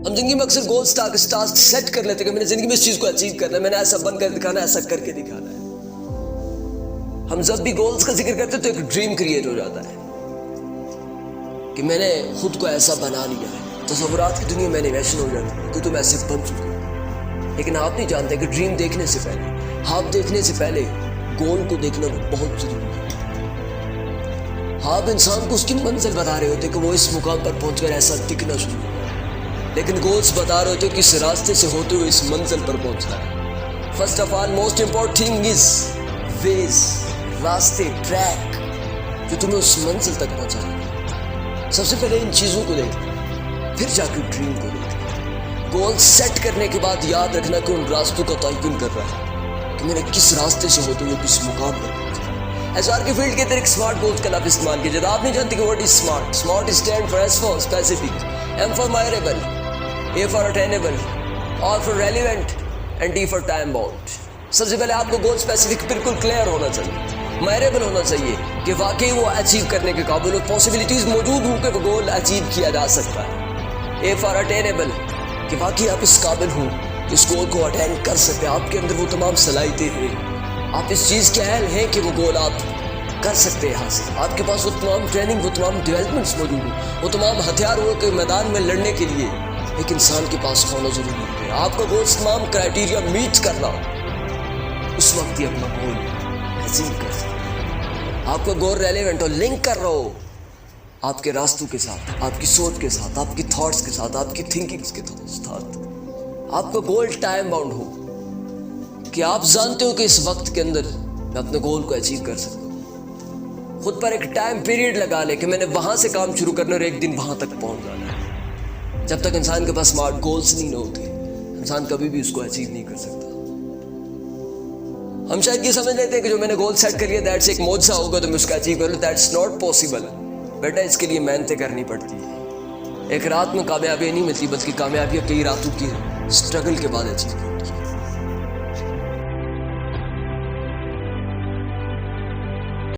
ہم زندگی میں اکثر گولز ٹاسک سیٹ کر لیتے ہیں کہ میں نے زندگی میں اس چیز کو اچیو کرنا ہے، میں نے ایسا بن کر دکھانا ہے، ایسا کر کے دکھانا ہے۔ ہم جب بھی گولز کا ذکر کرتے ہیں تو ایک ڈریم کریٹ ہو جاتا ہے کہ میں نے خود کو ایسا بنا لیا ہے، تصورات کی دنیا میں انیمیشن ہو جاتی ہے کہ تم ایسے بن چکے ہو۔ لیکن آپ نہیں جانتے کہ ڈریم دیکھنے سے پہلے، خواب دیکھنے سے پہلے گول کو دیکھنا بہت ضروری ہے۔ خواب انسان کو اس کی منزل بتا رہے ہوتے کہ وہ اس مقام پر پہنچ کر ایسا دکھنا شروع ہو، لیکن گولز بتا رہے ہوتے کہ اس راستے سے ہوتے ہوئے اس منزل پر پہنچنا ہے۔ First of all most important thing is ways, راستے، ٹریک جو تمہیں اس منزل تک پہنچائے گا۔ سب سے پہلے ان چیزوں کو دیکھنا، پھر جا کے ڈریم کو دیکھنا۔ گول سیٹ کرنے کے بعد یاد رکھنا کہ ان راستوں کا تعین کر رہا ہے کہ میں نے کس راستے سے ہوتے ہوئے کس مقام پر پہنچا۔ ایس آر کے فیلڈ کے اندر ایک اسمارٹ گولز کا لفظ استعمال کیا جاتا ہے۔ آپ نہیں جانتے کہ what is SMART. SMART stand for S for specific, M for measurable, A for attainable, R for relevant and D for time bound. سب سے پہلے آپ کو گول اسپیسیفک بالکل کلیئر ہونا چاہیے، میئربل ہونا چاہیے کہ واقعی وہ اچیو کرنے کے قابل ہو، پاسبلٹیز موجود ہوں کہ وہ گول اچیو کیا جا سکتا ہے۔ اے فار اٹینیبل کہ واقعی آپ اس قابل ہوں کہ اس گول کو اٹین کر سکتے ہیں، آپ کے اندر وہ تمام صلاحیتیں ہیں، آپ اس چیز کے اہل ہیں کہ وہ گول آپ کر سکتے ہیں حاصل، آپ کے پاس وہ تمام ٹریننگ، وہ تمام ڈیولپمنٹس موجود ہیں، وہ تمام ہتھیار ہو کے میدان میں لڑنے کے لیے ایک انسان کے پاس ہونا ضروری ہے۔ آپ کا گول تمام کرائٹیریا میٹ کرنا، اس وقت ہی اپنا گول اچیو کر سکتے ہیں۔ آپ کا گول ریلیونٹ ہو، لنک کر رہا ہو آپ کے راستوں کے ساتھ، آپ کی سوچ کے ساتھ، آپ کی تھاٹس کے ساتھ، آپ کی تھنکنگز کے ساتھ۔ آپ کا گول ٹائم باؤنڈ ہو کہ آپ جانتے ہو کہ اس وقت کے اندر میں اپنے گول کو اچیو کر سکتا ہوں۔ خود پر ایک ٹائم پیریڈ لگا لے کہ میں نے وہاں سے کام شروع کرنا اور ایک دن وہاں تک پہنچ جانا ہے۔ جب تک انسان کے پاس اسمارٹ گولز نہیں ہوتے، انسان کبھی بھی اس کو اچیو نہیں کر سکتا۔ ہم شاید یہ سمجھ لیتے ہیں کہ جو میں نے گول سیٹ کر لیا دیٹس ایک معجزہ ہوگا تو میں اس کا اچیو کر لوں، دیٹس ناٹ پاسبل۔ بیٹا اس کے لیے محنتیں کرنی پڑتی ہیں۔ ایک رات میں کامیابی نہیں ملتی، بلکہ کامیابی کئی راتوں کی اسٹرگل کے بعد اچیو ہوتی ہے۔